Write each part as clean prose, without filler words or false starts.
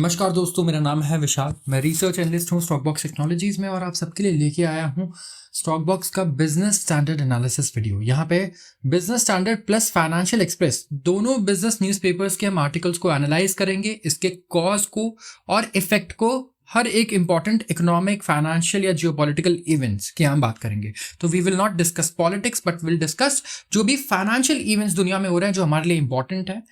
नमस्कार दोस्तों, मेरा नाम है विशाल। मैं रिसर्च एनालिस्ट हूँ स्टॉकबॉक्स टेक्नोलॉजीज में और आप सबके लिए लेके आया हूँ स्टॉकबॉक्स का बिजनेस स्टैंडर्ड एनालिसिस वीडियो। यहाँ पे business standard plus financial express दोनों बिजनेस न्यूज़पेपर्स के हम आर्टिकल्स को एनालाइज करेंगे, इसके कॉज को और इफेक्ट को, हर एक इंपॉर्टेंट इकोनॉमिक, फाइनेंशियल या जियोपॉलिटिकल इवेंट्स की हम बात करेंगे। तो we will not discuss politics but will discuss जो भी फाइनेंशियल इवेंट्स दुनिया में हो रहे हैं जो हमारे लिए इंपॉर्टेंट है,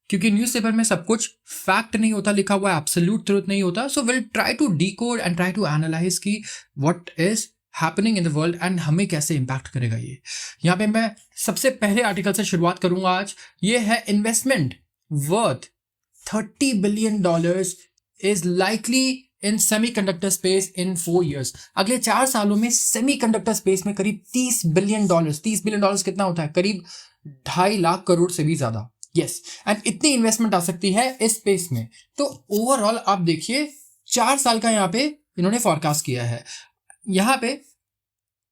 क्योंकि न्यूज़पेपर में सब कुछ फैक्ट नहीं होता लिखा हुआ, एब्सोल्यूट ट्रुथ नहीं होता। So will try to decode and try to analyze की what is happening in the world and हमें कैसे इम्पैक्ट करेगा ये। यहाँ पे मैं सबसे पहले आर्टिकल से शुरुआत करूंगा आज। ये है investment worth $30 billion is likely in semiconductor space in 4 years। अगले 4 सालों में सेमीकंडक्टर स्पेस में करीब $30 billion। $30 billion कितना होता है? करीब 2.5 लाख करोड़ से भी ज्यादा। यस, एंड इतनी इन्वेस्टमेंट आ सकती है इस स्पेस में। तो ओवरऑल आप देखिए 4 साल का यहाँ पे इन्होंने फॉरकास्ट किया है। यहाँ पे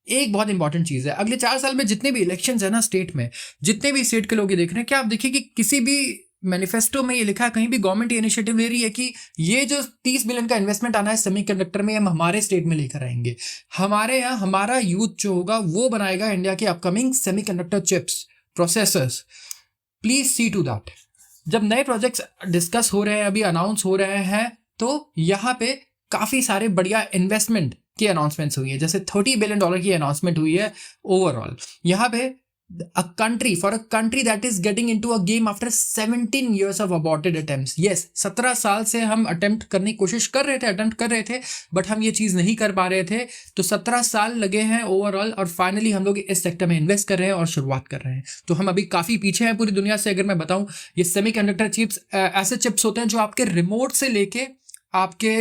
एक बहुत इंपॉर्टेंट चीज है, अगले 4 साल में जितने भी इलेक्शंस है ना स्टेट में, जितने भी स्टेट के लोग ये देख रहे हैं, क्या आप देखिए कि किसी भी मैनिफेस्टो में ये लिखा है, कहीं भी गवर्नमेंट ये इनिशिएटिव ले रही है कि ये जो 30 बिलियन का इन्वेस्टमेंट आना है सेमीकंडक्टर में, हम हमारे स्टेट में लेकर आएंगे। हमारे यहाँ हमारा यूथ जो होगा वो बनाएगा इंडिया के upcoming semiconductor chips, processors. Please see to that. जब नए प्रोजेक्ट्स डिस्कस हो रहे हैं, अभी अनाउंस हो रहे हैं, तो यहाँ पे काफी सारे बढ़िया इन्वेस्टमेंट की अनाउंसमेंट्स हुई है। जैसे $30 billion की अनाउंसमेंट हुई है ओवरऑल। यहाँ पे a country that is getting into a game after 17 years of aborted attempts। yes, 17 साल से हम अटेम्प्ट करने की कोशिश कर रहे थे बट हम ये चीज नहीं कर पा रहे थे। तो 17 साल लगे हैं ओवरऑल और फाइनली हम लोग इस सेक्टर में इन्वेस्ट कर रहे हैं और शुरुआत कर रहे हैं। तो हम अभी काफी पीछे हैं पूरी दुनिया से। अगर मैं बताऊं, ये सेमीकंडक्टर चिप्स ऐसे चिप्स होते हैं जो आपके रिमोट से लेके आपके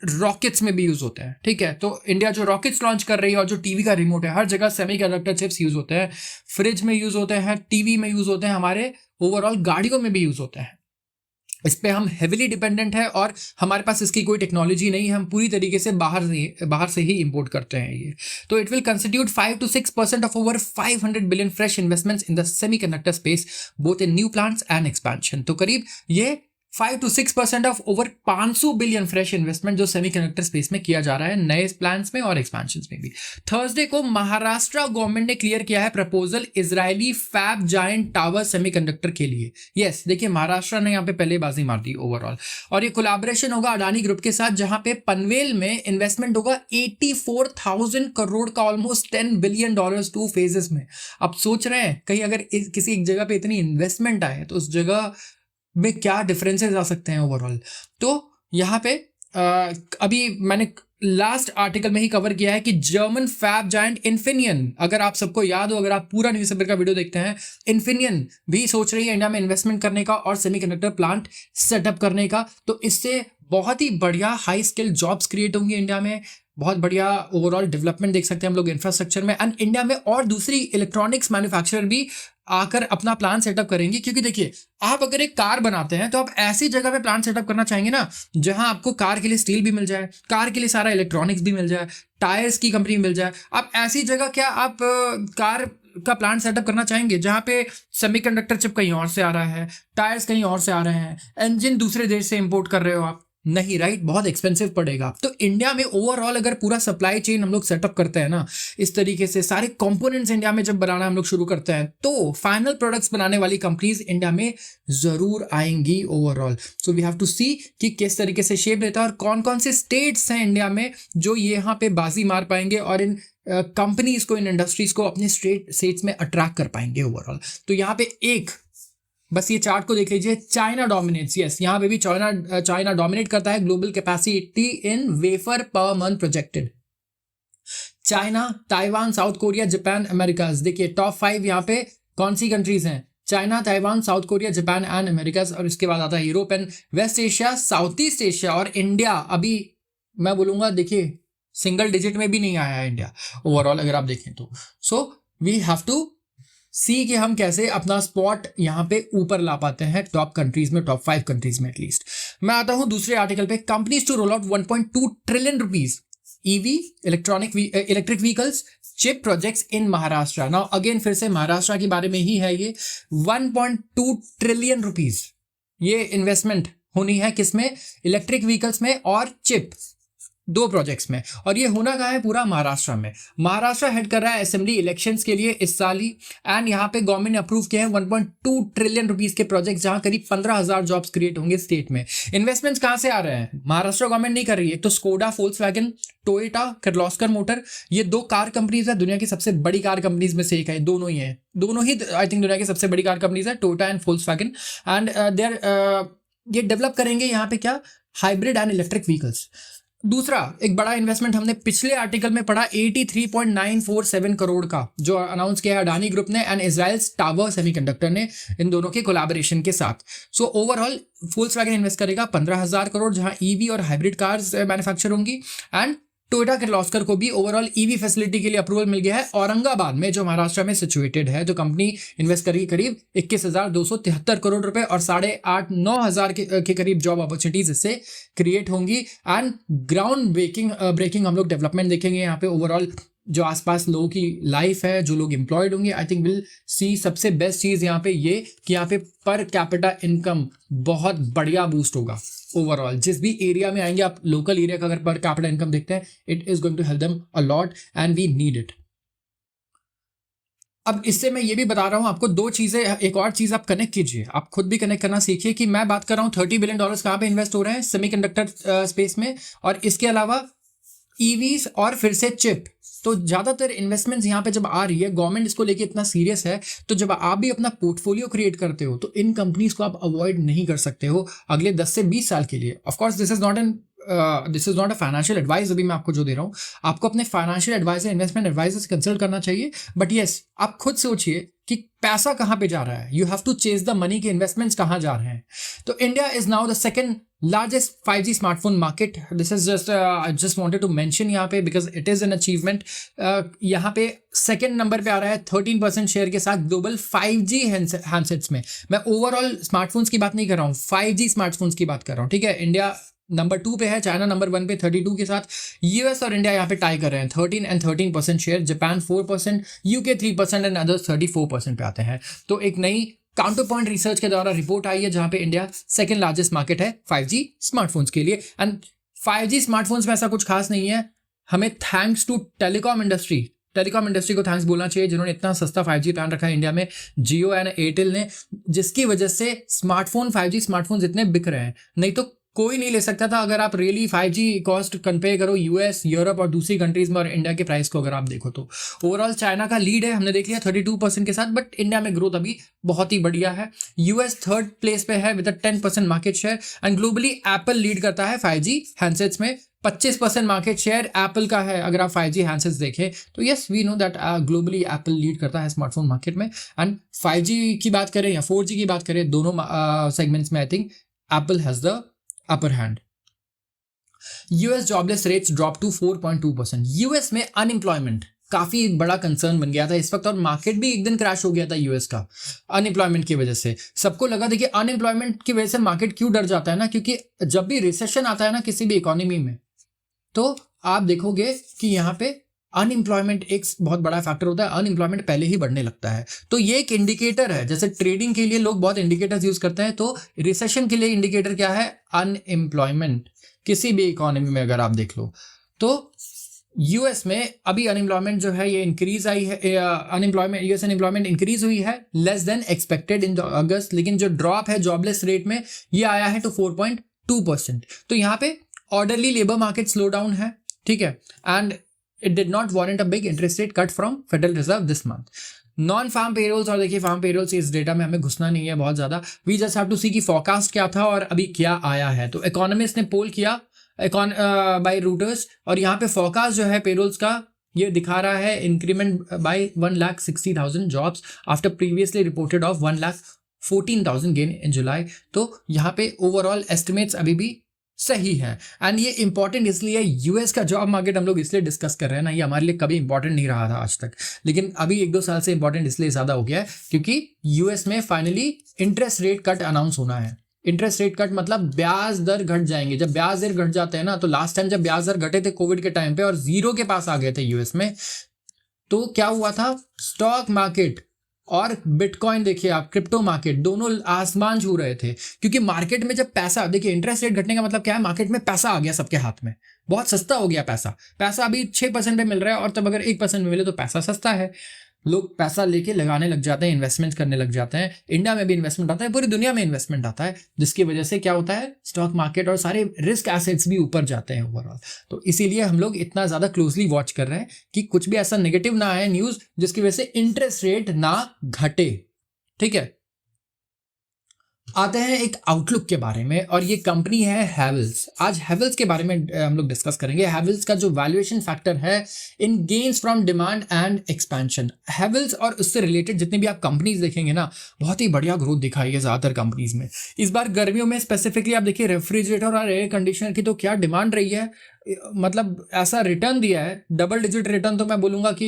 रॉकेट्स में भी यूज होते हैं। ठीक है, तो इंडिया जो रॉकेट्स लॉन्च कर रही है और जो टीवी का रिमोट है, हर जगह सेमीकंडक्टर चिप्स यूज होते हैं। फ्रिज में यूज होते हैं, टीवी में यूज होते हैं, हमारे ओवरऑल गाड़ियों में भी यूज होते हैं। इस पे हम हेविली डिपेंडेंट है और हमारे पास इसकी कोई टेक्नोलॉजी नहीं है, हम पूरी तरीके से बाहर से ही इंपोर्ट करते हैं ये। तो it will constitute 5 to 6% of over 500 billion fresh investments in the semiconductor space both in new plants and expansion. तो करीब ये 5 to 6% of over 500 billion fresh investment जो सेमीकंडक्टर स्पेस में किया जा रहा है, नए प्लान्स में और एक्सपेंशन में भी। थर्सडे को महाराष्ट्र गवर्नमेंट ने क्लियर किया है proposal Israeli fab giant Tower semiconductor के लिए। यस, देखिए महाराष्ट्र ने यहाँ पे पहले बाजी मार दी ओवरऑल। और ये कोलैबोरेशन होगा अडानी ग्रुप के साथ, जहां पे पनवेल में इन्वेस्टमेंट होगा 84,000 करोड़ का, ऑलमोस्ट $10 billion 2 phases में। आप सोच रहे हैं कहीं अगर किसी एक जगह पे इतनी इन्वेस्टमेंट आए तो उस जगह में क्या डिफरेंसेस आ सकते हैं ओवरऑल। तो यहाँ पे अभी मैंने लास्ट आर्टिकल में ही कवर किया है कि जर्मन फैब जायंट इन्फिनियन, अगर आप सबको याद हो, अगर आप पूरा न्यूज़पेपर का वीडियो देखते हैं, इन्फिनियन भी सोच रही है इंडिया में इन्वेस्टमेंट करने का और सेमीकंडक्टर प्लांट सेटअप करने का। तो इससे बहुत ही बढ़िया हाई स्किल जॉब्स क्रिएट होंगी इंडिया में, बहुत बढ़िया ओवरऑल डेवलपमेंट देख सकते हैं हम लोग इंफ्रास्ट्रक्चर में। एंड इंडिया में और दूसरी इलेक्ट्रॉनिक्स मैन्युफैक्चरर भी आकर अपना प्लान सेटअप करेंगी, क्योंकि देखिए आप अगर एक कार बनाते हैं तो आप ऐसी जगह पे प्लान सेटअप करना चाहेंगे ना जहां आपको कार के लिए स्टील भी मिल जाए, कार के लिए सारा इलेक्ट्रॉनिक्स भी मिल जाए, टायर्स की कंपनी मिल जाए। आप ऐसी जगह क्या आप कार का प्लांट सेटअप करना चाहेंगे जहां पे सेमीकंडक्टर चिप कहीं और से आ रहा है, टायर्स कहीं और से आ रहे हैं, इंजन दूसरे देश से इंपोर्ट कर रहे हो आप? नहीं, राइट, बहुत एक्सपेंसिव पड़ेगा। तो इंडिया में ओवरऑल अगर पूरा सप्लाई चेन हम लोग सेटअप करते हैं ना इस तरीके से, सारे कंपोनेंट्स इंडिया में जब बनाना हम लोग शुरू करते हैं, तो फाइनल प्रोडक्ट्स बनाने वाली कंपनीज इंडिया में जरूर आएंगी overall. So we have to see कि किस तरीके से शेप लेता है और कौन कौन से स्टेट्स हैं इंडिया में जो यहाँ पे बाजी मार पाएंगे और इन कंपनीज को, इन इंडस्ट्रीज को अपने स्टेट्स में अट्रैक्ट कर पाएंगे ओवरऑल। तो यहाँ पे एक बस ये चार्ट को देख लीजिए, चाइना डोमिनेट्स। यस, यहाँ पे भी चाइना डोमिनेट करता है। Global capacity in wafer per month projected. China, Taiwan, South Korea, Japan, Americas. देखिए टॉप 5 यहाँ पे कौन सी कंट्रीज हैं? China, Taiwan, South Korea, Japan and Americas. और इसके बाद आता है Europe and West Asia, South East Asia और इंडिया। अभी मैं बोलूंगा देखिए सिंगल डिजिट में भी नहीं आया है इंडिया ओवरऑल अगर आप देखें तो। सो वी हैव टू सी कि हम कैसे अपना स्पॉट यहाँ पे ऊपर ला पाते हैं टॉप कंट्रीज में, टॉप 5 कंट्रीज में एटलीस्ट। मैं आता हूं दूसरे आर्टिकल पे, companies to roll out 1.2 trillion rupees EV electric vehicles chip projects in Maharashtra. Now again फिर से महाराष्ट्र के बारे में ही है ये। 1.2 ट्रिलियन रुपीज ये इन्वेस्टमेंट होनी है किसमें, इलेक्ट्रिक व्हीकल्स में और चिप, दो प्रोजेक्ट्स में। और ये होना कहाँ है, पूरा महाराष्ट्र में। महाराष्ट्र हेड कर रहा है असेंबली इलेक्शंस के लिए इस साल ही। एंड यहाँ पे गवर्नमेंट ने अप्रूव किए हैं 1.2 ट्रिलियन रुपीस के प्रोजेक्ट, जहां करीब 15,000 जॉब्स क्रिएट होंगे स्टेट में। इन्वेस्टमेंट्स कहाँ से आ रहे हैं, महाराष्ट्र गवर्नमेंट नहीं कर रही है। तो स्कोडा, फोल्क्सवैगन, टोयोटा, किर्लोस्कर मोटर, ये दो कार कंपनीज है, दुनिया की सबसे बड़ी कार कंपनीज में से एक है। दोनों ही है, दोनों ही आई थिंक दुनिया की सबसे बड़ी कार कंपनीज है, टोयोटा एंड फोल्क्सवैगन। एंड देयर ये डेवलप करेंगे यहाँ पे क्या, हाइब्रिड एंड इलेक्ट्रिक व्हीकल्स। दूसरा एक बड़ा इन्वेस्टमेंट हमने पिछले आर्टिकल में पढ़ा 83.947 करोड़ का, जो अनाउंस किया है अडानी ग्रुप ने एंड इजराइल टावर सेमीकंडक्टर ने, इन दोनों के कोलैबोरेशन के साथ। सो ओवरऑल फोल्क्सवैगन इन्वेस्ट करेगा 15,000 करोड़, जहां ईवी और हाइब्रिड कार्स मैन्युफैक्चर होंगी। एंड टोयोटा किर्लोस्कर को भी ओवरऑल ईवी फैसिलिटी के लिए अप्रूवल मिल गया है औरंगाबाद में, जो महाराष्ट्र में सिचुएटेड है। जो कंपनी इन्वेस्ट करेगी करीब 21,273 करोड़ रुपए और 8,500-9,000 के करीब जॉब अपॉर्चुनिटीज इससे क्रिएट होंगी। एंड ग्राउंड ब्रेकिंग हम लोग डेवलपमेंट देखेंगे यहाँ पे। ओवरऑल जो आसपास लोगों की लाइफ है, जो लोग एम्प्लॉयड होंगे, आई थिंक विल सी सबसे बेस्ट चीज़ यहाँ पे ये कि यहाँ पे पर कैपिटा इनकम बहुत बढ़िया बूस्ट होगा। ओवरऑल जिस भी एरिया में आएंगे आप, लोकल एरिया का अगर पर कैपिटा इनकम देखते हैं, it is going to help them a lot and we need it. अब इससे मैं ये भी बता रहा हूं आपको दो चीजें, एक और चीज आप कनेक्ट कीजिए, आप खुद भी कनेक्ट करना सीखिए कि मैं बात कर रहा हूं $30 बिलियन कहां पे इन्वेस्ट हो रहे हैं, सेमीकंडक्टर स्पेस में, और इसके अलावा ईवीज और फिर से चिप। तो ज्यादातर इन्वेस्टमेंट्स यहाँ पे जब आ रही है, गवर्नमेंट इसको लेके इतना सीरियस है, तो जब आप भी अपना पोर्टफोलियो क्रिएट करते हो तो इन कंपनीज को आप अवॉइड नहीं कर सकते हो अगले 10 से 20 साल के लिए। Of course this is not a financial advice अभी मैं आपको जो दे रहा हूँ, आपको अपने फाइनेंशियल एडवाइजर, इन्वेस्टमेंट एडवाइजर से कंसल्ट करना चाहिए। बट यस, आप खुद सोचिए कि पैसा कहाँ पे जा रहा है, you have to chase the money के इन्वेस्टमेंट्स कहाँ जा रहे हैं। तो India is now the second largest 5G smartphone market. This is just I just wanted to mention यहाँ पे because it is an achievement. यहाँ पे सेकेंड नंबर पे आ रहा है 13% शेयर के साथ ग्लोबल 5G हैंडसेट्स में। मैं ओवरऑल स्मार्टफोन्स की बात नहीं कर रहा हूँ, 5G स्मार्टफोन्स की बात कर रहा हूँ, ठीक है। इंडिया नंबर 2 पे है, चाइना नंबर 1 पे 32 के साथ, यूएस और इंडिया यहाँ पे टाई कर रहे हैं 13 and 13% share, Japan 4%, UK 3% and others 34% पे आते हैं। तो एक नई काउंटर पॉइंट रिसर्च के द्वारा रिपोर्ट आई है जहां पे इंडिया सेकंड लार्जेस्ट मार्केट है 5G स्मार्टफोन्स के लिए। एंड 5G स्मार्टफोन्स में ऐसा कुछ खास नहीं है, हमें थैंक्स टू टेलीकॉम इंडस्ट्री को थैंक्स बोलना चाहिए, जिन्होंने इतना सस्ता 5G प्लान रखा है इंडिया में, जियो एंड एयरटेल ने, जिसकी वजह से 5G स्मार्टफोन्स इतने बिक रहे हैं। नहीं तो कोई नहीं ले सकता था। अगर आप रियली 5G कॉस्ट कंपेयर करो यूएस, यूरोप और दूसरी कंट्रीज में और इंडिया के प्राइस को अगर आप देखो तो ओवरऑल चाइना का लीड है, हमने देख लिया 32% के साथ, बट इंडिया में ग्रोथ अभी बहुत ही बढ़िया है। यूएस थर्ड प्लेस पे है with 10% market share and globally Apple lead करता है 5G हैंडसेट्स में, 25% मार्केट शेयर एप्पल का है अगर आप 5G हैंडसेट्स देखें तो। Yes, we know that globally Apple lead करता है स्मार्टफोन मार्केट में। एंड 5G की बात करें या 4G की बात करें, दोनों सेगमेंट्स में I think Apple has the upper hand. US jobless rates drop to 4.2%। US में अनएम्प्लॉयमेंट काफी बड़ा कंसर्न बन गया था इस वक्त, और मार्केट भी एक दिन क्रैश हो गया था यूएस का अनएम्प्लॉयमेंट की वजह से। सबको लगा, देखिए अनएम्प्लॉयमेंट की वजह से मार्केट क्यों डर जाता है ना, क्योंकि जब भी रिसेशन आता है ना किसी भी इकोनॉमी में, तो आप देखोगे कि यहाँ पे अनएम्प्लॉयमेंट एक बहुत बड़ा फैक्टर होता है, अनएम्प्लॉयमेंट पहले ही बढ़ने लगता है। तो ये एक इंडिकेटर है, जैसे ट्रेडिंग के लिए लोग बहुत इंडिकेटर्स यूज करते हैं, तो रिसेशन के लिए इंडिकेटर क्या है, अनएम्प्लॉयमेंट। किसी भी इकोनॉमी में अगर आप देख लो तो यूएस में अभी अनएम्प्लॉयमेंट जो है ये इंक्रीज आई है, यूएस अनएम्प्लॉयमेंट इंक्रीज हुई है लेस देन एक्सपेक्टेड इन अगस्त, लेकिन जो ड्रॉप है जॉबलेस रेट में ये आया है टू 4.2%। तो यहाँ पे orderly labour market slow down है, ठीक है, and it did not warrant a big interest rate cut from Federal Reserve this month. Non farm payrolls, और देखिए फार्म पेरोल्स इस डेटा में हमें घुसना नहीं है बहुत ज्यादा, we just have to see कि फोरकास्ट क्या था और अभी क्या आया है। तो इकोनॉमिस्ट ने पोल किया बाय रूटर्स, और यहाँ पे फोरकास्ट जो है पेरोल्स का ये दिखा रहा है increment by 1,60,000 jobs after previously reported of 1,14,000 gain in July. तो यहाँ पे ओवरऑल एस्टिमेट्स अभी भी सही है। एंड ये इंपॉर्टेंट इसलिए, यूएस का जॉब मार्केट हम लोग इसलिए डिस्कस कर रहे हैं ना, ये हमारे लिए कभी इंपॉर्टेंट नहीं रहा था आज तक, लेकिन अभी 1-2 साल से इंपॉर्टेंट इसलिए ज्यादा हो गया है क्योंकि यूएस में finally interest rate cut announce होना है। इंटरेस्ट रेट कट मतलब ब्याज दर घट जाएंगे। जब ब्याज दर घट जाते हैं ना, तो लास्ट टाइम जब ब्याज दर घटे थे कोविड के टाइम पे और 0 के पास आ गए थे यूएस में, तो क्या हुआ था, स्टॉक मार्केट और बिटकॉइन देखिए आप, क्रिप्टो मार्केट, दोनों आसमान छू रहे थे, क्योंकि मार्केट में जब पैसा, देखिए इंटरेस्ट रेट घटने का मतलब क्या है, मार्केट में पैसा आ गया सबके हाथ में, बहुत सस्ता हो गया पैसा। पैसा अभी 6% पे मिल रहा है और तब अगर 1% में मिले तो पैसा सस्ता है, लोग पैसा लेके लगाने लग जाते हैं, इन्वेस्टमेंट करने लग जाते हैं। इंडिया में भी इन्वेस्टमेंट आता है, पूरी दुनिया में इन्वेस्टमेंट आता है, जिसकी वजह से क्या होता है, स्टॉक मार्केट और सारे रिस्क एसेट्स भी ऊपर जाते हैं ओवरऑल। तो इसीलिए हम लोग इतना ज्यादा क्लोजली वॉच कर रहे हैं कि कुछ भी ऐसा नेगेटिव ना आए न्यूज जिसकी वजह से इंटरेस्ट रेट ना घटे। ठीक है, आते हैं एक आउटलुक के बारे में, और ये कंपनी है हैवेल्स। आज हैवेल्स के बारे में हम लोग डिस्कस करेंगे। हैवेल्स का जो वैल्यूएशन फैक्टर है in gains from demand and expansion, Havells और उससे रिलेटेड जितने भी आप कंपनीज देखेंगे ना, बहुत ही बढ़िया ग्रोथ दिखाई है ज्यादातर कंपनीज में। इस बार गर्मियों में स्पेसिफिकली आप देखिए रेफ्रिजरेटर और एयर कंडीशनर की तो क्या डिमांड रही है, मतलब ऐसा रिटर्न दिया है, डबल डिजिट रिटर्न तो मैं बोलूंगा कि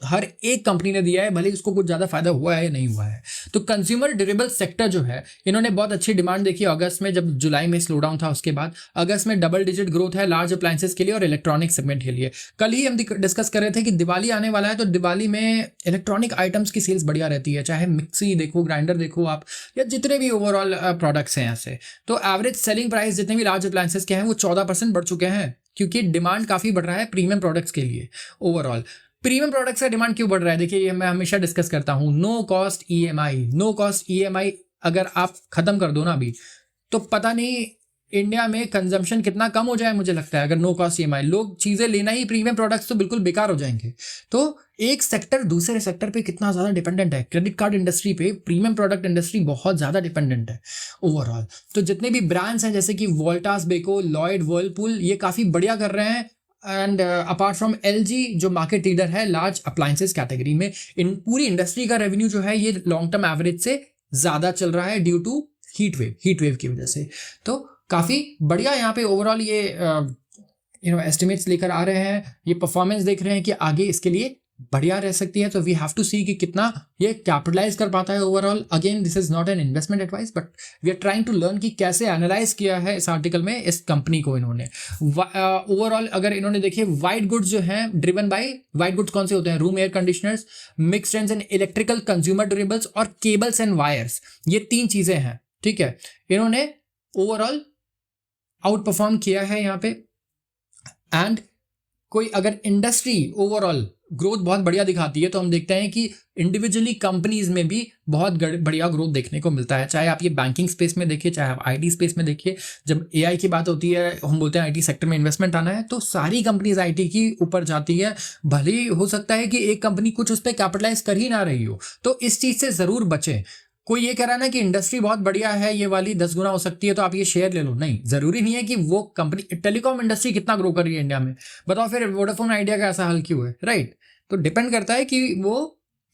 हर एक कंपनी ने दिया है, भले उसको कुछ ज्यादा फायदा हुआ है या नहीं हुआ है। तो कंज्यूमर ड्यूरेबल सेक्टर जो है, इन्होंने बहुत अच्छी डिमांड देखी अगस्त में, जब जुलाई में स्लो डाउन था उसके बाद अगस्त में डबल डिजिट ग्रोथ है लार्ज अप्लायंसेस के लिए और इलेक्ट्रॉनिक सेगमेंट के लिए। कल ही हम डिस्कस कर रहे थे कि दिवाली आने वाला है, तो दिवाली में इलेक्ट्रॉनिक आइटम्स की सेल्स बढ़िया रहती है, चाहे मिक्सी देखो, ग्राइंडर देखो आप, या जितने भी ओवरऑल प्रोडक्ट्स हैं ऐसे। तो एवरेज सेलिंग प्राइस जितने भी लार्ज अप्लायंसेस के हैं वो 14% बढ़ चुके हैं, क्योंकि डिमांड काफी बढ़ रहा है प्रीमियम प्रोडक्ट्स के लिए। ओवरऑल प्रीमियम प्रोडक्ट्स का डिमांड क्यों बढ़ रहा है, देखिए ये मैं हमेशा डिस्कस करता हूं, no cost EMI. No cost EMI अगर आप खत्म कर दो ना अभी, तो पता नहीं इंडिया में कंजम्पशन कितना कम हो जाए। मुझे लगता है अगर नो कॉस्ट ईएमआई, लोग चीजें लेना ही प्रीमियम प्रोडक्ट्स तो बिल्कुल बेकार हो जाएंगे। तो एक सेक्टर दूसरे सेक्टर पे कितना ज्यादा डिपेंडेंट है, क्रेडिट कार्ड इंडस्ट्री पे प्रीमियम प्रोडक्ट इंडस्ट्री बहुत ज्यादा डिपेंडेंट है ओवरऑल। तो जितने भी ब्रांड्स हैं जैसे कि वोल्टास, बेको, लॉयड, वर्लपूल, ये काफी बढ़िया कर रहे हैं। एंड अपार्ट फ्रॉम एलजी जो मार्केट लीडर है लार्ज अप्लायंसेस कैटेगरी में, इन पूरी इंडस्ट्री का रेवेन्यू जो है ये लॉन्ग टर्म एवरेज से ज्यादा चल रहा है ड्यू टू हीट वेव की वजह से। तो काफी बढ़िया यहाँ पे ओवरऑल ये एस्टिमेट्स लेकर आ रहे हैं, ये परफॉर्मेंस देख रहे हैं कि आगे इसके लिए बढ़िया रह सकती है। तो वी हैव टू सी कि कितना ये कैपिटलाइज कर पाता है overall. Again this is not an investment advice, but we are trying to learn कि कैसे एनालाइज किया है इस आर्टिकल में इस कंपनी को इन्होंने। ओवरऑल अगर इन्होंने देखिए वाइट गुड्स जो हैं ड्रिवन बाय, वाइट गुड्स कौन से होते हैं, room air conditioners, mixed and electrical consumer durables और केबल्स एंड वायर्स, ये 3 चीजें हैं। ठीक है, इन्होंने ओवरऑल आउट परफॉर्म किया है यहाँ पे। एंड कोई अगर इंडस्ट्री ओवरऑल ग्रोथ बहुत बढ़िया दिखाती है तो हम देखते हैं कि इंडिविजुअली कंपनीज में भी बहुत बढ़िया ग्रोथ देखने को मिलता है, चाहे आप ये बैंकिंग स्पेस में देखिए, चाहे आप आईटी स्पेस में देखिए। जब एआई की बात होती है, हम बोलते हैं आईटी सेक्टर में इन्वेस्टमेंट आना है, तो सारी कंपनीज आईटी की ऊपर जाती है। भले ही हो सकता है कि एक कंपनी कुछ उस पर कैपिटलाइज कर ही ना रही हो, तो इस चीज से जरूर बचें। कोई ये कह रहा है ना कि इंडस्ट्री बहुत बढ़िया है, ये वाली 10 गुना हो सकती है तो आप ये शेयर ले लो, नहीं, जरूरी नहीं है कि वो कंपनी। टेलीकॉम इंडस्ट्री कितना ग्रो कर रही है इंडिया में, बताओ फिर वोडाफोन आइडिया का ऐसा हाल क्यों है, राइट। तो डिपेंड करता है कि वो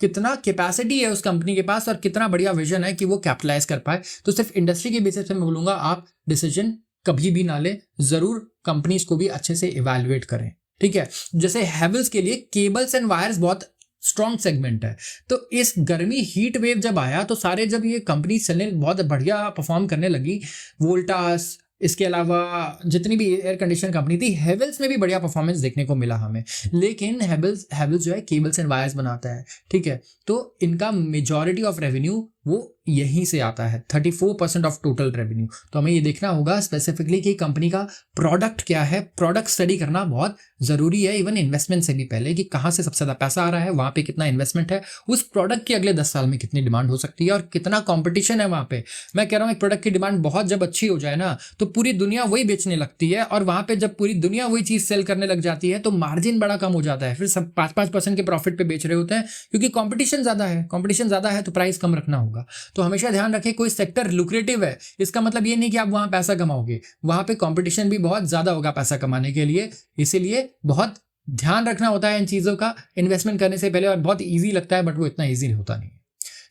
कितना कैपेसिटी है उस कंपनी के पास और कितना बढ़िया विजन है कि वो कैपिटलाइज कर पाए। तो सिर्फ इंडस्ट्री के बेसिस पे मैं बोलूंगा आप डिसीजन कभी भी ना ले, जरूर कंपनीज को भी अच्छे से इवेल्युएट करें। ठीक है, जैसे हैवेल्स के लिए केबल्स एंड वायर्स बहुत स्ट्रॉन्ग सेगमेंट है, तो इस गर्मी हीट वेव जब आया तो सारे जब ये कंपनी चलने बहुत बढ़िया परफॉर्म करने लगी, वोल्टास, इसके अलावा जितनी भी एयर कंडीशनर कंपनी थी, हैवेल्स में भी बढ़िया परफॉर्मेंस देखने को मिला हमें। लेकिन हैवेल्स जो है केबल्स एंड वायर्स बनाता है, ठीक है, तो इनका मेजॉरिटी ऑफ रेवेन्यू वो यहीं से आता है, 34% ऑफ टोटल रेवेन्यू। तो हमें ये देखना होगा स्पेसिफिकली कि कंपनी का प्रोडक्ट क्या है, प्रोडक्ट स्टडी करना बहुत जरूरी है, इवन इन्वेस्टमेंट से भी पहले, कि कहाँ से सबसे ज्यादा पैसा आ रहा है, वहां पे कितना इन्वेस्टमेंट है, उस प्रोडक्ट की अगले 10 साल में कितनी डिमांड हो सकती है और कितना कॉम्पिटिशन है वहां पे। मैं कह रहा हूँ एक प्रोडक्ट की डिमांड बहुत जब अच्छी हो जाए ना, तो पूरी दुनिया वही बेचने लगती है, और वहां पे जब पूरी दुनिया वही चीज सेल करने लग जाती है तो मार्जिन बड़ा कम हो जाता है, फिर सब 5-5% के प्रॉफिट पे बेच रहे होते हैं, क्योंकि कॉम्पिटिशन ज्यादा है। कॉम्पिटिशन ज्यादा है तो प्राइस कम रखना होगा। तो हमेशा ध्यान रखें, कोई सेक्टर लुक्रेटिव है इसका मतलब ये नहीं कि आप वहां पैसा कमाओगे, वहां पे कंपटीशन भी बहुत ज्यादा होगा पैसा कमाने के लिए। इसीलिए बहुत ध्यान रखना होता है इन चीजों का इन्वेस्टमेंट करने से पहले, और बहुत ईजी लगता है बट वो इतना ईजी होता नहीं है।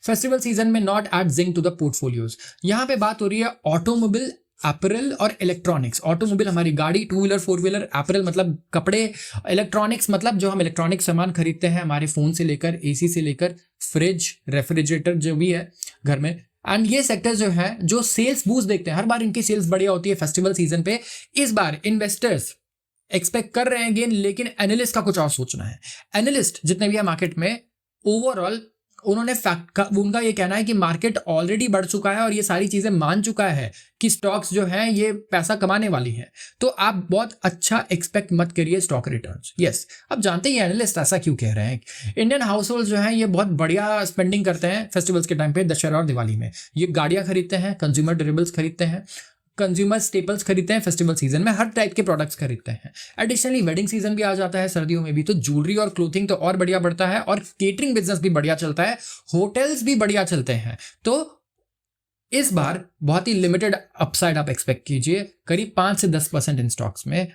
फेस्टिवल सीजन में not add zinc to the portfolios, यहां पे बात हो रही है ऑटोमोबाइल, अपरेल और इलेक्ट्रॉनिक्स। ऑटोमोबाइल हमारी गाड़ी, 2 व्हीलर 4 व्हीलर, अपरेल मतलब कपड़े, इलेक्ट्रॉनिक्स मतलब जो हम इलेक्ट्रॉनिक सामान खरीदते हैं, हमारे फोन से लेकर एसी से लेकर फ्रिज, रेफ्रिजरेटर जो भी है घर में। एंड ये सेक्टर जो है जो सेल्स बूस्ट देखते हैं, हर बार इनकी सेल्स बढ़िया होती है फेस्टिवल सीजन पे। इस बार इन्वेस्टर्स एक्सपेक्ट कर रहे हैं गेन, लेकिन एनालिस्ट का कुछ और सोचना है। एनालिस्ट जितने भी है मार्केट में ओवरऑल उन्होंने उनका ये कहना है कि मार्केट ऑलरेडी बढ़ चुका है और ये सारी चीजें मान चुका है कि स्टॉक्स जो हैं ये पैसा कमाने वाली हैं, तो आप बहुत अच्छा एक्सपेक्ट मत करिए स्टॉक रिटर्न्स। यस, अब जानते ही एनालिस्ट ऐसा क्यों कह रहे हैं। इंडियन हाउस होल्ड जो हैं ये बहुत बढ़िया स्पेंडिंग करते हैं फेस्टिवल्स के टाइम पे, दशहरा और दिवाली में। ये गाड़ियां खरीदते हैं, कंज्यूमर ड्यूरेबल्स खरीदते हैं, कंज्यूमर स्टेपल्स खरीदते हैं, फेस्टिवल सीजन में हर टाइप के प्रोडक्ट्स खरीदते हैं। एडिशनली वेडिंग सीजन भी आ जाता है सर्दियों में भी, तो ज्वेलरी और क्लोथिंग तो और बढ़िया बढ़ता है, और केटरिंग बिजनेस भी बढ़िया चलता है, होटल्स भी बढ़िया चलते हैं। तो इस बार बहुत ही लिमिटेड अपसाइड आप एक्सपेक्ट कीजिए, करीब 5 से 10% इन स्टॉक्स में।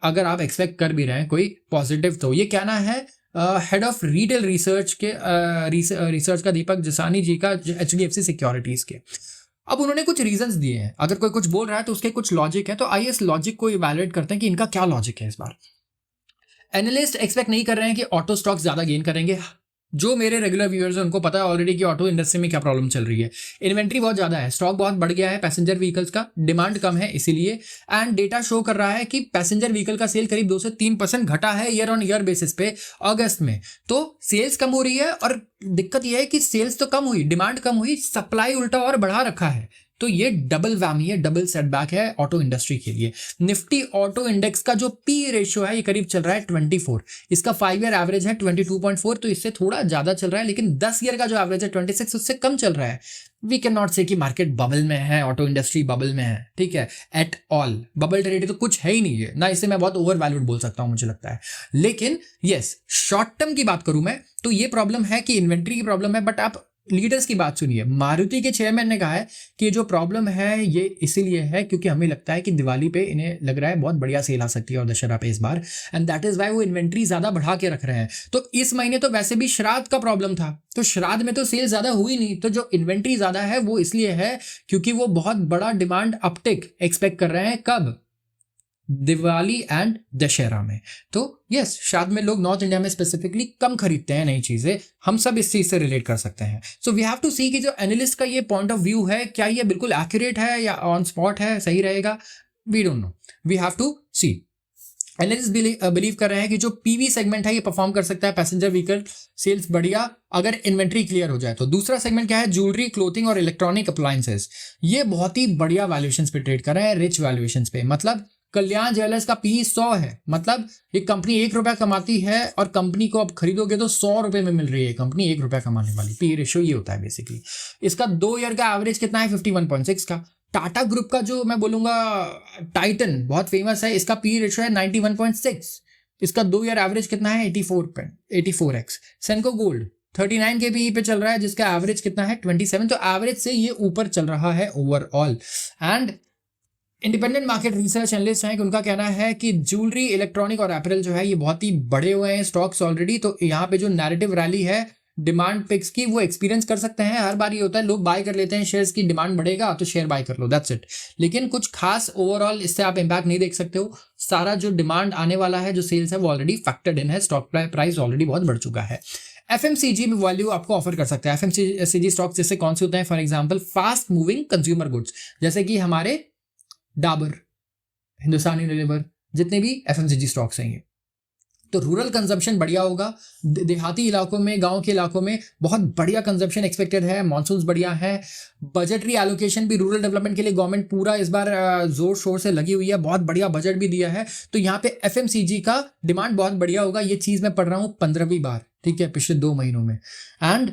अगर आप एक्सपेक्ट कर भी रहे हैं कोई पॉजिटिव, तो ये कहना है हेड ऑफ रिटेल रिसर्च के रिसर्च का दीपक जसानी जी का, HDFC सिक्योरिटीज के। अब उन्होंने कुछ रीजंस दिए हैं, अगर कोई कुछ बोल रहा है तो उसके कुछ लॉजिक है, तो आइए इस लॉजिक को इवैल्यूएट करते हैं कि इनका क्या लॉजिक है। इस बार एनालिस्ट एक्सपेक्ट नहीं कर रहे हैं कि ऑटो स्टॉक्स ज्यादा गेन करेंगे। जो मेरे रेगुलर व्यूअर्स हैं उनको पता है ऑलरेडी कि ऑटो इंडस्ट्री में क्या प्रॉब्लम चल रही है। इन्वेंट्री बहुत ज्यादा है, स्टॉक बहुत बढ़ गया है, पैसेंजर व्हीकल्स का डिमांड कम है इसीलिए। एंड डेटा शो कर रहा है कि पैसेंजर व्हीकल का सेल करीब 2 से 3% घटा है ईयर ऑन ईयर बेसिस पे अगस्त में। तो सेल्स कम हो रही है, और दिक्कत यह है कि सेल्स तो कम हुई, डिमांड कम हुई, सप्लाई उल्टा और बढ़ा रखा है। तो ये डबल वैमी है, डबल सेटबैक है ऑटो इंडस्ट्री के लिए। निफ्टी ऑटो इंडेक्स का जो पी रेशियो है ये करीब चल रहा है 24, इसका 5 ईयर एवरेज है 22.4, तो इससे थोड़ा ज्यादा चल रहा है, लेकिन 10 ईयर का जो एवरेज है 26 उससे कम चल रहा है। वी कैन नॉट से कि मार्केट बबल में है, ऑटो इंडस्ट्री बबल में है, ठीक है, एट ऑल। बबल टेरिटरी तो कुछ है ही नहीं है ना, इसे मैं बहुत ओवर वैल्यूड बोल सकता हूं मुझे लगता है। लेकिन यस, शॉर्ट टर्म की बात करूं मैं तो ये प्रॉब्लम है कि इन्वेंट्री की प्रॉब्लम है। बट आप लीडर्स की बात सुनिए, मारुति के चेयरमैन ने कहा है कि जो प्रॉब्लम है ये इसीलिए है क्योंकि हमें लगता है कि दिवाली पे इन्हें लग रहा है बहुत बढ़िया सेल आ सकती है और दशहरा पे इस बार, एंड दैट इज वाई वो इन्वेंट्री ज्यादा बढ़ा के रख रहे हैं। तो इस महीने तो वैसे भी श्राद्ध का प्रॉब्लम था, तो श्राद्ध में तो सेल ज्यादा हुई नहीं, तो जो इन्वेंट्री ज्यादा है वो इसलिए है क्योंकि वो बहुत बड़ा डिमांड अपटिक एक्सपेक्ट कर रहे हैं। कब? दिवाली एंड दशहरा में। तो यस, श्राद्ध में लोग नॉर्थ इंडिया में स्पेसिफिकली कम खरीदते हैं नई चीजें, हम सब इस चीज से रिलेट कर सकते हैं। सो वी हैव टू सी कि जो एनालिस्ट का ये पॉइंट ऑफ व्यू है क्या ये बिल्कुल एक्यूरेट है या ऑन स्पॉट है, सही रहेगा, we don't know, we have to see. Analyst believe कर रहे हैं कि जो पीवी सेगमेंट है ये परफॉर्म कर सकता है, पैसेंजर व्हीकल सेल्स बढ़िया अगर इन्वेंट्री क्लियर हो जाए तो। दूसरा सेगमेंट क्या है? ज्वेलरी, क्लोथिंग और इलेक्ट्रॉनिक अप्लायंसेस। ये बहुत ही बढ़िया वैल्यूएशंस पे ट्रेड कर रहे हैं, रिच वैल्यूएशंस पे। मतलब कल्याण ज्वेलर्स का पी 100 है, मतलब ये कंपनी 1 रुपया कमाती है और कंपनी को आप खरीदोगे तो 100 रुपए में मिल रही है कंपनी 1 रुपया कमाने वाली। पी रेशियो ये होता है बेसिकली। इसका 2 ईयर का एवरेज कितना है? 51.6 का। टाटा ग्रुप का जो मैं बोलूंगा टाइटन बहुत फेमस है, इसका पी रेशियो है 91.6, इसका 2 ईयर एवरेज कितना है? 84x। सेनको गोल्ड 39 के पी पे चल रहा है, जिसका एवरेज कितना है? 27। तो एवरेज से ये ऊपर चल रहा है overall. And independent market research analyst हैं कि उनका कहना है कि ज्वेलरी, इलेक्ट्रॉनिक और एपरल जो है ये बहुत ही बढ़े हुए हैं स्टॉक्स ऑलरेडी। तो यहाँ पे जो नैरेटिव रैली है डिमांड पिक्स की वो एक्सपीरियंस कर सकते हैं। हर बार ये होता है, लोग बाय कर लेते हैं शेयर्स की, डिमांड बढ़ेगा तो शेयर बाय कर लो, दैट्स इट। लेकिन कुछ खास ओवरऑल इससे आप इंपैक्ट नहीं देख सकते हो। सारा जो डिमांड आने वाला है, जो सेल्स है, वो ऑलरेडी फैक्टर्ड इन है, स्टॉक प्राइस ऑलरेडी बहुत बढ़ चुका है। एफएमसीजी में वैल्यू आपको ऑफर कर सकता है। एफएमसीजी स्टॉक्स जैसे कौन से होते हैं? For example fast moving consumer goods, जैसे कि हमारे डाबर, हिंदुस्तान यूनिलीवर, जितने भी एफएमसीजी स्टॉक्स हैं ये। तो रूरल कंजम्पशन बढ़िया होगा, देहाती इलाकों में, गांव के इलाकों में बहुत बढ़िया कंजम्पशन एक्सपेक्टेड है, मॉनसून्स बढ़िया है। बजटरी एलोकेशन भी रूरल डेवलपमेंट के लिए गवर्नमेंट पूरा इस बार जोर शोर से लगी हुई है, बहुत बढ़िया बजट भी दिया है। तो यहाँ पे एफएमसीजी का डिमांड बहुत बढ़िया होगा। ये चीज मैं पढ़ रहा हूँ 15वीं बार, ठीक है, पिछले 2 महीनों में। एंड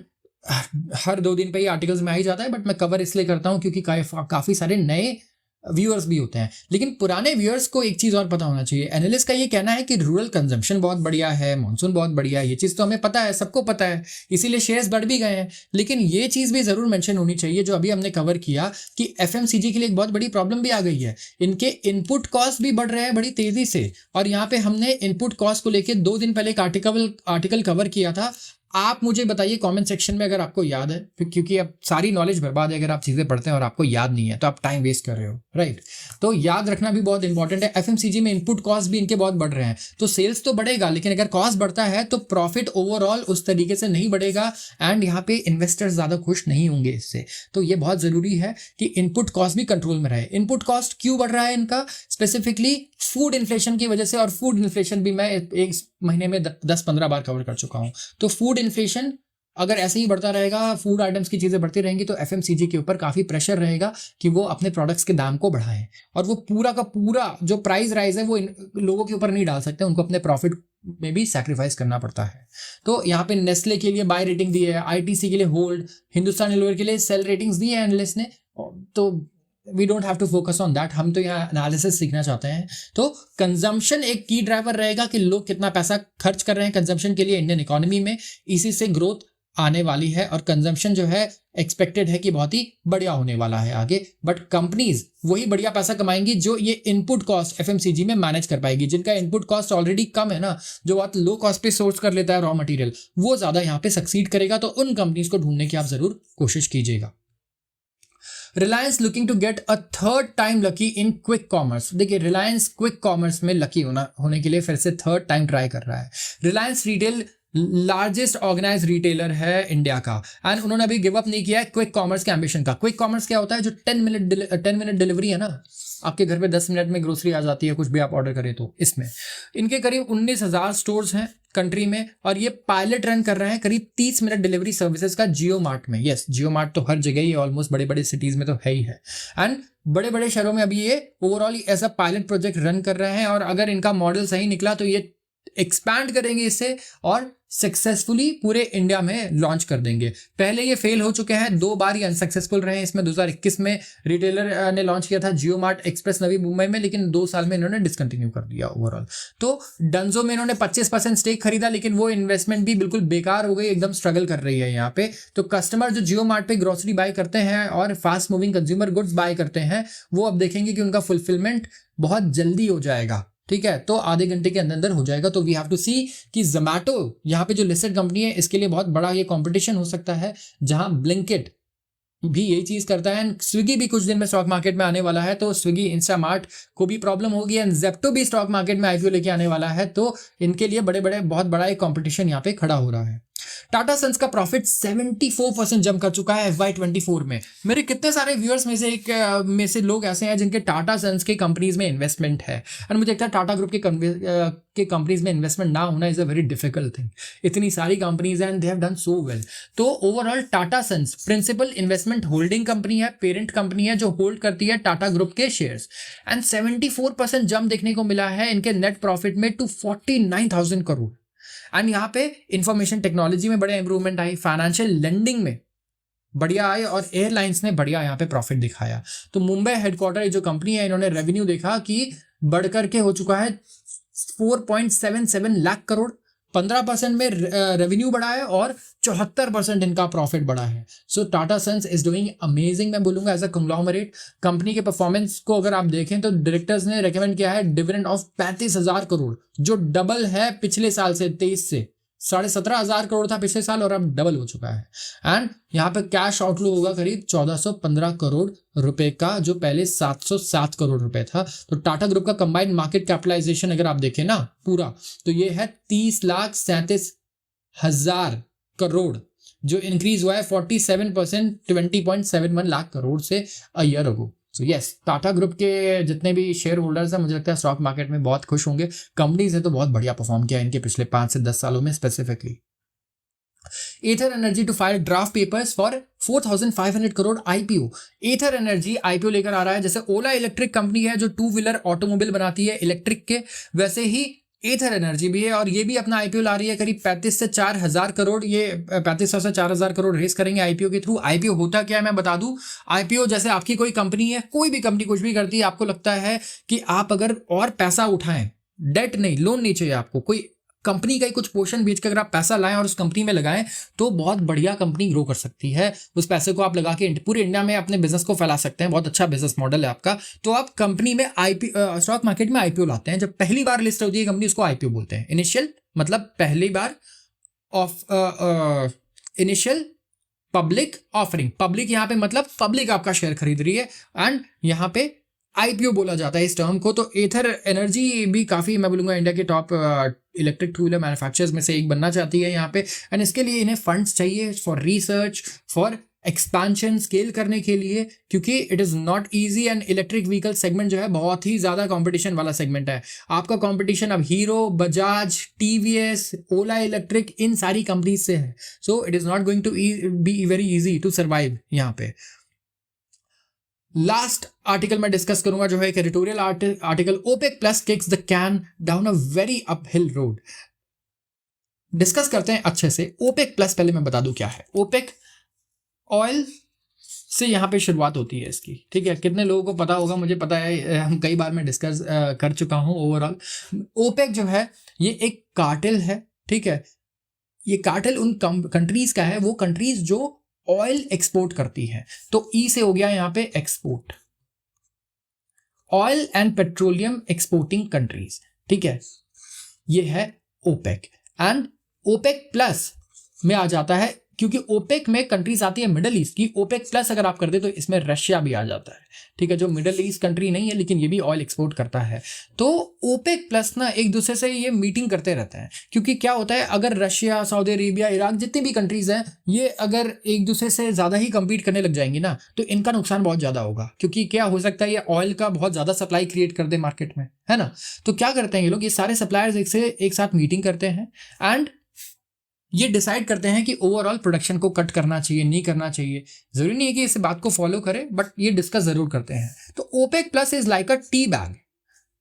हर 2 दिन पे ही आर्टिकल्स में आ ही जाता है, बट मैं कवर इसलिए करता हूँ क्योंकि काफी सारे नए व्यूअर्स भी होते हैं। लेकिन पुराने व्यूअर्स को एक चीज और पता होना चाहिए, एनालिस्ट का ये कहना है कि रूरल कंजम्पशन बहुत बढ़िया है, मॉनसून बहुत बढ़िया है, ये चीज तो हमें पता है, सबको पता है, इसीलिए शेयर्स बढ़ भी गए हैं। लेकिन ये चीज भी जरूर मेंशन होनी चाहिए जो अभी हमने कवर किया कि एफएमसीजी के लिए एक बहुत बड़ी प्रॉब्लम भी आ गई है, इनके इनपुट कॉस्ट भी बढ़ रहे हैं बड़ी तेजी से। और यहाँ पे हमने इनपुट कॉस्ट को लेकर 2 दिन पहले एक आर्टिकल कवर किया था। आप मुझे बताइए कमेंट सेक्शन में अगर आपको याद है, क्योंकि अब सारी नॉलेज बर्बाद है अगर आप चीजें पढ़ते हैं और आपको याद नहीं है तो आप टाइम वेस्ट कर रहे हो, राइट। तो याद रखना भी बहुत इंपॉर्टेंट है। एफएमसीजी में इनपुट कॉस्ट भी इनके बहुत बढ़ रहे हैं, तो सेल्स तो बढ़ेगा, लेकिन अगर कॉस्ट बढ़ता है तो प्रॉफिट ओवरऑल उस तरीके से नहीं बढ़ेगा, एंड यहाँ पे इन्वेस्टर्स ज्यादा खुश नहीं होंगे इससे। तो ये बहुत जरूरी है कि इनपुट कॉस्ट भी कंट्रोल में रहे। इनपुट कॉस्ट क्यों बढ़ रहा है इनका? स्पेसिफिकली फूड इन्फ्लेशन की वजह से, और फूड इन्फ्लेशन भी मैं एक महीने में 10-15 बार कवर कर चुका हूं। तो फूड इन्फ्लेशन अगर ऐसे ही बढ़ता रहेगा, फूड आइटम्स की चीज़ें बढ़ती रहेंगी, तो एफएमसीजी के ऊपर काफ़ी प्रेशर रहेगा कि वो अपने प्रोडक्ट्स के दाम को बढ़ाएं, और वो पूरा का पूरा जो प्राइस राइज है वो लोगों के ऊपर नहीं डाल सकते, उनको अपने प्रॉफिट में भी सैक्रिफाइस करना पड़ता है। तो यहाँ पे नेस्ले के लिए बाय रेटिंग दी है, आईटीसी के लिए होल्ड, हिंदुस्तान यूनिलीवर के लिए सेल रेटिंग्स दी है एनालिस्ट ने। तो we don't have to focus on that, हम तो यहाँ एनालिसिस सीखना चाहते हैं। तो कंजम्पशन एक की ड्राइवर रहेगा कि लोग कितना पैसा खर्च कर रहे हैं कंजम्पशन के लिए इंडियन इकोनॉमी में, इसी से ग्रोथ आने वाली है, और कंजम्पशन जो है एक्सपेक्टेड है कि बहुत ही बढ़िया होने वाला है आगे। बट कंपनीज वही बढ़िया पैसा कमाएंगी जो ये इनपुट कॉस्ट एफएमसीजी में मैनेज कर पाएगी, जिनका इनपुट कॉस्ट ऑलरेडी कम है ना, जो बहुत लो कॉस्ट पे सोर्स कर लेता है रॉ मटेरियल, वो ज्यादा यहाँ पे सक्सीड करेगा। तो उन कंपनीज को ढूंढने की आप जरूर कोशिश कीजिएगा। Reliance looking to get a third time lucky in quick commerce. देखिए रिलायंस क्विक कॉमर्स में लकी होने के लिए फिर से थर्ड टाइम ट्राई कर रहा है। Reliance retail largest organise retailer है इंडिया का, एंड उन्होंने अभी गिव अप नहीं किया है क्विक कॉमर्स के एम्बिशन का। क्विक कॉमर्स क्या होता है? जो 10 मिनट डिलीवरी है ना, आपके घर पे 10 मिनट में ग्रोसरी आ जाती है, कुछ भी आप ऑर्डर करें तो। इसमें इनके करीब 19,000 स्टोर्स हैं कंट्री में, और ये पायलट रन कर रहे हैं करीब 30 मिनट डिलीवरी सर्विसेज का जियो मार्ट में। यस, जियो मार्ट तो हर जगह ही ऑलमोस्ट बड़े बड़े सिटीज में तो है ही है, एंड बड़े बड़े शहरों में अभी ये ओवरऑल ऐसा पायलट प्रोजेक्ट रन कर रहे हैं, और अगर इनका मॉडल सही निकला तो ये एक्सपैंड करेंगे इससे और सक्सेसफुली पूरे इंडिया में लॉन्च कर देंगे। पहले ये फेल हो चुके हैं, 2 बार ये अनसक्सेसफुल रहे हैं। इसमें 2021 में रिटेलर ने लॉन्च किया था जियो मार्ट एक्सप्रेस नवी मुंबई में, लेकिन 2 साल में इन्होंने डिसकंटिन्यू कर दिया ओवरऑल। तो डंजो में इन्होंने 25% स्टेक खरीदा, लेकिन वो इन्वेस्टमेंट भी बिल्कुल बेकार हो गई, एकदम स्ट्रगल कर रही है यहाँ पे। तो कस्टमर जो जियो मार्ट पे ग्रोसरी बाय करते हैं और fast moving consumer goods by करते हैं, वो अब देखेंगे कि उनका फुलफिलमेंट बहुत जल्दी हो जाएगा। ठीक है, तो आधे घंटे के अंदर अंदर हो जाएगा। तो वी हैव टू सी कि जोमैटो यहाँ पे जो लिस्टेड कंपनी है, इसके लिए बहुत बड़ा ये कंपटीशन हो सकता है, जहां ब्लिंकिट भी यही चीज करता है, एंड स्विगी भी कुछ दिन में स्टॉक मार्केट में आने वाला है। तो स्विगी इंस्टामार्ट को भी प्रॉब्लम होगी, एंड जेप्टो भी स्टॉक मार्केट में आईपीओ लेके आने वाला है। तो इनके लिए बहुत बड़ा एक कॉम्पिटिशन यहाँ पे खड़ा हो रहा है। टाटा सन्स का प्रॉफिट 74% जंप कर चुका है FY24 में। मेरे कितने सारे व्यूअर्स में से लोग ऐसे हैं जिनके टाटा सन्स के कंपनीज में इन्वेस्टमेंट है, एंड मुझे लगता है टाटा ग्रुप के कंपनीज में इन्वेस्टमेंट ना होना is a very difficult thing. इतनी सारी कंपनीज हैं and they have done so well. तो overall Tata Sons principal investment holding company है, पेरेंट कंपनी है जो होल्ड करती है टाटा ग्रुप के शेयर्स, एंड 74% जंप देखने को मिला है इनके नेट प्रॉफिट में टू 49,000 करोड़। एंड यहाँ पे इंफॉर्मेशन टेक्नोलॉजी में बड़े इंप्रूवमेंट आई, फाइनेंशियल लेंडिंग में बढ़िया आए, और एयरलाइंस ने बढ़िया यहाँ पे प्रॉफिट दिखाया। तो मुंबई हेडक्वार्टर जो कंपनी है, इन्होंने रेवेन्यू देखा कि बढ़कर के हो चुका है 4.77 लाख करोड़, 15% में रेवेन्यू बढ़ा है, और 74% इनका प्रॉफिट बढ़ा है। So Tata Sons is doing amazing, मैं बोलूंगा एज अ कंग्लोमरेट। कंपनी के परफॉर्मेंस को अगर आप देखें तो डायरेक्टर्स ने रेकमेंड किया है डिविडेंड ऑफ 35,000 करोड़, जो डबल है पिछले साल से, 23 से 17,500 करोड़ था पिछले साल, और अब डबल हो चुका है। एंड यहाँ पे कैश आउटफ्लो होगा करीब 1415 करोड़ रुपए का, जो पहले 707 करोड़ रुपए था। तो टाटा ग्रुप का कंबाइंड मार्केट कैपिटलाइजेशन अगर आप देखें ना पूरा, तो ये है 30,37,000 करोड़, जो इंक्रीज हुआ है 47%, 20.71 लाख करोड़ से a year ago. So yes, Tata group के जितने भी शेयर होल्डर्स हैं, मुझे लगता है स्टॉक मार्केट में बहुत खुश होंगे। कंपनीज ने तो बहुत बढ़िया परफॉर्म किया इनके पिछले 5 से 10 सालों में specifically. Ather energy to file draft papers for 4,500 crore IPO. Ather energy IPO लेकर आ रहा है। जैसे ओला इलेक्ट्रिक कंपनी है जो 2 व्हीलर ऑटोमोबाइल बनाती है इलेक्ट्रिक के, वैसे ही एथर एनर्जी भी है, और ये भी अपना आईपीओ ला रही है करीब 35 से 4,000 करोड़। ये 3500 से 4,000 करोड़ रेस करेंगे आईपीओ के थ्रू। आईपीओ होता क्या है मैं बता दूं। आईपीओ जैसे आपकी कोई कंपनी है, कोई भी कंपनी कुछ भी करती है, आपको लगता है कि आप अगर और पैसा उठाएं, डेट नहीं, लोन नहीं चाहिए आपको, कोई कंपनी का ही कुछ पोर्शन बेच कर अगर आप पैसा लाएं और उस कंपनी में लगाएं, तो बहुत बढ़िया कंपनी ग्रो कर सकती है। उस पैसे को आप लगा के पूरे इंडिया में अपने बिजनेस को फैला सकते हैं। बहुत अच्छा बिजनेस मॉडल है आपका। तो आप कंपनी में स्टॉक मार्केट में आईपीओ लाते हैं। जब पहली बार लिस्ट होती है कंपनी, उसको आईपीओ बोलते हैं। इनिशियल मतलब पहली बार of initial public offering. Public यहाँ पे मतलब पब्लिक आपका शेयर खरीद रही है, एंड यहाँ पे आईपीओ बोला जाता है इस टर्म को। तो एथर एनर्जी भी काफ़ी, मैं बोलूँगा, इंडिया के टॉप इलेक्ट्रिक 2 व्हीलर मैन्युफैक्चरर्स में से एक बनना चाहती है यहाँ पे। एंड इसके लिए इन्हें फंड्स चाहिए for research, for expansion scale करने के लिए, क्योंकि it is not easy and electric vehicle segment जो है बहुत ही ज़्यादा कंपटीशन वाला सेगमेंट है। आपका कंपटीशन अब हीरो, बजाज, टीवीएस, ओला इलेक्ट्रिक, इन सारी कंपनीज से है। So it is not going to be very easy to survive यहाँ पे। लास्ट आर्टिकल मैं डिस्कस करूंगा जो है एक editorial article, OPEC plus kicks the can down a very uphill road. डिस्कस करते हैं अच्छे से। ओपेक प्लस पहले मैं बता दूं क्या है। ओपेक ऑयल से यहाँ पे शुरुआत होती है इसकी, ठीक है। कितने लोगों को पता होगा, मुझे पता है, हम कई बार मैं डिस्कस कर चुका हूँ। ओवरऑल ओपेक जो है ये एक कार्टेल है, ठीक है। ये कार्टेल उन कंट्रीज का है, वो कंट्रीज जो ऑयल एक्सपोर्ट करती हैं। तो ई से हो गया यहाँ पे export, oil and petroleum exporting countries, ठीक है। ये है ओपेक। एंड ओपेक प्लस में आ जाता है, क्योंकि ओपेक में कंट्रीज आती है मिडल ईस्ट की। ओपेक प्लस अगर आप कर दे तो इसमें रशिया भी आ जाता है, ठीक है, जो मिडल ईस्ट कंट्री नहीं है लेकिन ये भी ऑयल एक्सपोर्ट करता है। तो ओपेक प्लस ना एक दूसरे से ये मीटिंग करते रहते हैं, क्योंकि क्या होता है, अगर रशिया, सऊदी अरेबिया, इराक, जितनी भी कंट्रीज हैं, ये अगर एक दूसरे से ज़्यादा ही कम्पीट करने लग जाएंगी ना, तो इनका नुकसान बहुत ज़्यादा होगा। क्योंकि क्या हो सकता है, ये ऑयल का बहुत ज़्यादा सप्लाई क्रिएट कर दे मार्केट में, है ना। तो क्या करते हैं ये लोग, ये सारे सप्लायर्स एक साथ मीटिंग करते हैं एंड ये डिसाइड करते हैं कि ओवरऑल प्रोडक्शन को कट करना चाहिए, नहीं करना चाहिए। जरूरी नहीं है कि इस बात को फॉलो करें, बट ये डिस्कस जरूर करते हैं। तो OPEC plus is like a tea bag.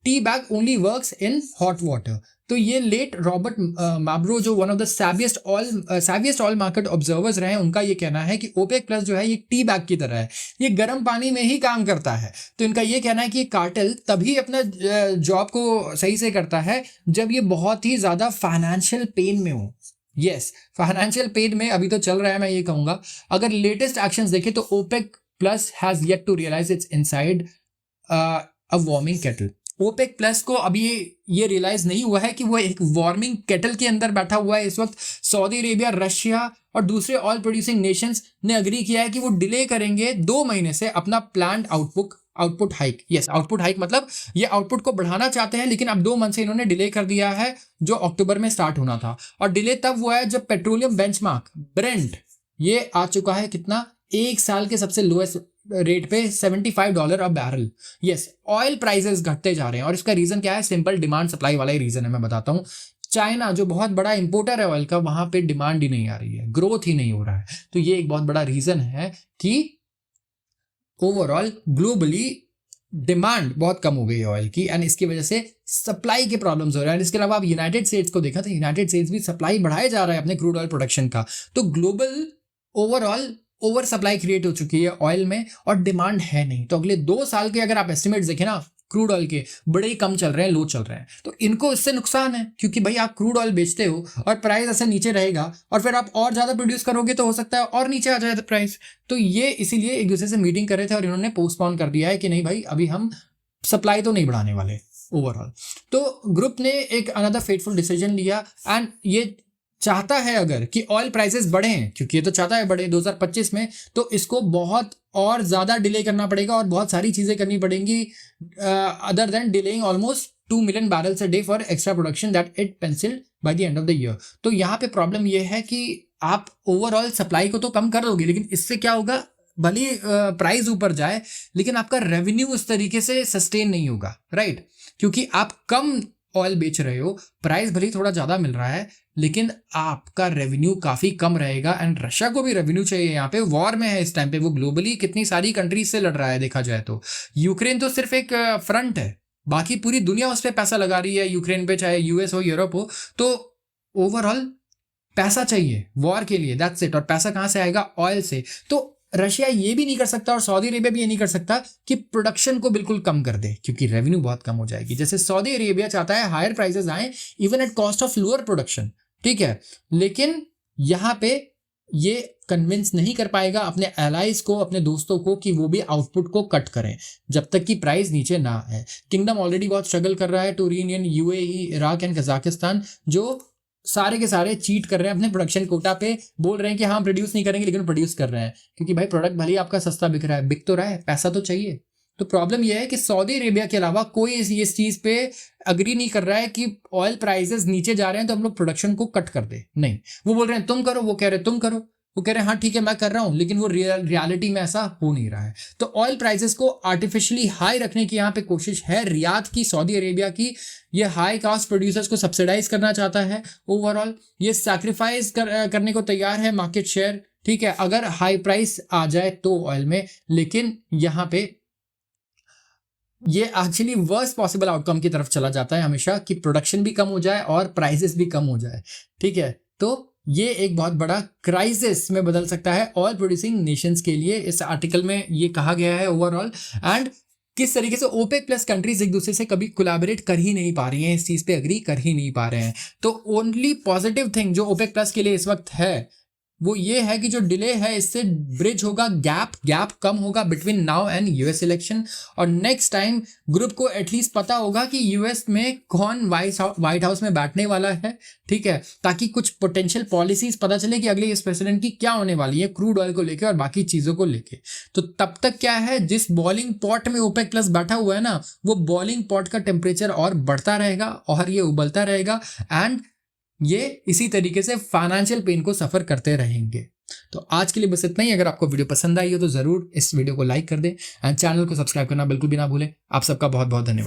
Tea bag only works in hot water. तो ये लेट रॉबर्ट मैब्रो, जो one of the savviest oil market observers रहे हैं, उनका ये कहना है कि ओपेक प्लस जो है ये टी बैग की तरह है, ये गर्म पानी में ही काम करता है। तो इनका ये कहना है कि ये कार्टेल तभी अपना जॉब को सही से करता है जब ये बहुत ही ज़्यादा फाइनेंशियल पेन में हो। यस, फाइनेंशियल पेन में अभी तो चल रहा है, मैं ये कहूँगा। अगर लेटेस्ट एक्शंस देखें तो OPEC plus has yet to realise it's inside a warming kettle. OPEC plus को अभी ये रियलाइज नहीं हुआ है कि वो एक वार्मिंग केटल के अंदर बैठा हुआ है इस वक्त। सऊदी अरेबिया, रशिया और दूसरे ऑयल प्रोड्यूसिंग नेशंस ने अग्री किया है कि वो डिले करेंगे 2 महीने से अपना planned output hike. Yes, output hike मतलब ये आउटपुट को बढ़ाना चाहते हैं, लेकिन अब 2 मंथ से इन्होंने डिले कर दिया है, जो अक्टूबर में स्टार्ट होना था। और डिले तब हुआ है जब पेट्रोलियम बेंचमार्क ब्रेंट ये आ चुका है कितना, 1 साल के सबसे लोएस्ट रेट पे $75 अ बैरल। यस, ऑयल प्राइसेस घटते जा रहे हैं और इसका रीजन क्या है, सिंपल डिमांड सप्लाई वाला ही रीजन है। मैं बताता हूँ। चाइना जो बहुत बड़ा इंपोर्टर है ऑयल का, वहां पे डिमांड ही नहीं आ रही है, ग्रोथ ही नहीं हो रहा है। तो ये एक बहुत बड़ा रीजन है कि ओवरऑल ग्लोबली डिमांड बहुत कम हो गई है ऑयल की, एंड इसकी वजह से सप्लाई के प्रॉब्लम्स हो रहे हैं। इसके अलावा आप यूनाइटेड स्टेट्स को देखा तो यूनाइटेड स्टेट्स भी सप्लाई बढ़ाए जा रहा है अपने क्रूड ऑयल प्रोडक्शन का। तो global overall over supply create हो चुकी है ऑयल में और डिमांड है नहीं। तो अगले 2 साल के अगर आप एस्टिमेट्स देखें ना, क्रूड ऑयल के बड़े ही कम चल रहे हैं, लो चल रहे हैं। तो इनको इससे नुकसान है, क्योंकि भाई आप क्रूड ऑयल बेचते हो और प्राइस ऐसे नीचे रहेगा और फिर आप और ज़्यादा प्रोड्यूस करोगे तो हो सकता है और नीचे आ जाए प्राइस। तो ये इसीलिए एक दूसरे से मीटिंग कर रहे थे और इन्होंने पोस्टपोन कर दिया है कि नहीं भाई, अभी हम सप्लाई तो नहीं बढ़ाने वाले ओवरऑल। तो ग्रुप ने एक अनदर फेटफुल डिसीजन लिया एंड ये चाहता है अगर कि ऑयल प्राइसेस बढ़ें, क्योंकि ये तो चाहता है बढ़े 2025 में, तो इसको बहुत और ज़्यादा डिले करना पड़ेगा और बहुत सारी चीज़ें करनी पड़ेंगी other than delaying almost 2 million barrels a day for extra production that it pencilled by the end of the year. तो यहाँ पे प्रॉब्लम ये है कि आप ओवरऑल सप्लाई को तो कम कर दोगे, लेकिन इससे क्या होगा, भले प्राइस ऊपर जाए लेकिन आपका रेवेन्यू उस तरीके से सस्टेन नहीं होगा, राइट। क्योंकि आप कम ऑयल बेच रहे हो, प्राइस भले थोड़ा ज़्यादा मिल रहा है, लेकिन आपका रेवेन्यू काफ़ी कम रहेगा। एंड रशिया को भी रेवेन्यू चाहिए, यहाँ पे वॉर में है इस टाइम पे, वो ग्लोबली कितनी सारी कंट्रीज से लड़ रहा है देखा जाए तो। यूक्रेन तो सिर्फ एक फ्रंट है, बाकी पूरी दुनिया उस पर पैसा लगा रही है यूक्रेन पे, चाहे यूएस हो, यूरोप हो। तो ओवरऑल पैसा चाहिए वॉर के लिए, दैट्स इट। और पैसा कहाँ से आएगा, ऑयल से। तो रशिया ये भी नहीं कर सकता और सऊदी अरेबिया भी ये नहीं कर सकता कि प्रोडक्शन को बिल्कुल कम कर दे, क्योंकि रेवेन्यू बहुत कम हो जाएगी। जैसे सऊदी अरेबिया चाहता है हायर प्राइसेस आए even at cost of lower production, ठीक है, लेकिन यहाँ पे ये कन्विंस नहीं कर पाएगा अपने एलाइज को, अपने दोस्तों को, कि वो भी आउटपुट को कट करें जब तक कि प्राइस नीचे ना आए। किंगडम ऑलरेडी बहुत स्ट्रगल कर रहा है, टूरिनियन, यूएई, इराक एंड कजाकिस्तान, जो सारे के सारे चीट कर रहे हैं अपने प्रोडक्शन कोटा पे, बोल रहे हैं कि हाँ प्रोड्यूस नहीं करेंगे, लेकिन प्रोड्यूस कर रहे हैं, क्योंकि भाई प्रोडक्ट भले ही आपका सस्ता बिक रहा है, बिक तो रहा है, पैसा तो चाहिए। तो प्रॉब्लम यह है कि सऊदी अरेबिया के अलावा कोई इस चीज़ पे अग्री नहीं कर रहा है कि ऑयल प्राइसेस नीचे जा रहे हैं तो हम लोग प्रोडक्शन को कट कर दे। नहीं, वो बोल रहे हैं तुम करो, वो कह रहे हैं तुम करो। वो कह रहे हैं हाँ ठीक है मैं कर रहा हूँ, लेकिन वो रियलिटी में ऐसा हो नहीं रहा है। तो ऑयल प्राइसेस को आर्टिफिशियली हाई रखने की यहाँ पे कोशिश है रियाद की, सऊदी अरेबिया की। ये हाई कास्ट प्रोड्यूसर्स को सब्सिडाइज करना चाहता है। ओवरऑल ये सैक्रिफाइस करने को तैयार है मार्केट शेयर, ठीक है, अगर हाई प्राइस आ जाए तो ऑयल में। लेकिन यहाँ पे ये एक्चुअली वर्स्ट पॉसिबल आउटकम की तरफ चला जाता है हमेशा, कि प्रोडक्शन भी कम हो जाए और प्राइसेस भी कम हो जाए, ठीक है। तो ये एक बहुत बड़ा क्राइसिस में बदल सकता है ऑयल प्रोड्यूसिंग नेशंस के लिए, इस आर्टिकल में ये कहा गया है ओवरऑल। एंड किस तरीके से ओपेक प्लस कंट्रीज एक दूसरे से कभी कोलैबोरेट कर ही नहीं पा रही हैं, इस चीज पे एग्री कर ही नहीं पा रहे हैं। तो ओनली पॉजिटिव थिंग जो ओपेक प्लस के लिए इस वक्त है वो ये है कि जो डिले है इससे ब्रिज होगा, गैप कम होगा between now and US election. और नेक्स्ट टाइम ग्रुप को एटलीस्ट पता होगा कि यूएस में कौन व्हाइट हाउस में बैठने वाला है, ठीक है, ताकि कुछ पोटेंशियल पॉलिसीज पता चले कि अगले इस प्रेसिडेंट की क्या होने वाली है क्रूड ऑयल को लेके और बाकी चीजों को लेके। तो तब तक क्या है, जिस बॉइलिंग पॉट में ओपेक प्लस बैठा हुआ है ना, वो बॉइलिंग पॉट का टेम्परेचर और बढ़ता रहेगा और ये उबलता रहेगा, एंड ये इसी तरीके से फाइनेंशियल पेन को सफर करते रहेंगे। तो आज के लिए बस इतना ही। अगर आपको वीडियो पसंद आई हो तो जरूर इस वीडियो को लाइक कर दें एंड चैनल को सब्सक्राइब करना बिल्कुल भी ना भूलें। आप सबका बहुत बहुत धन्यवाद।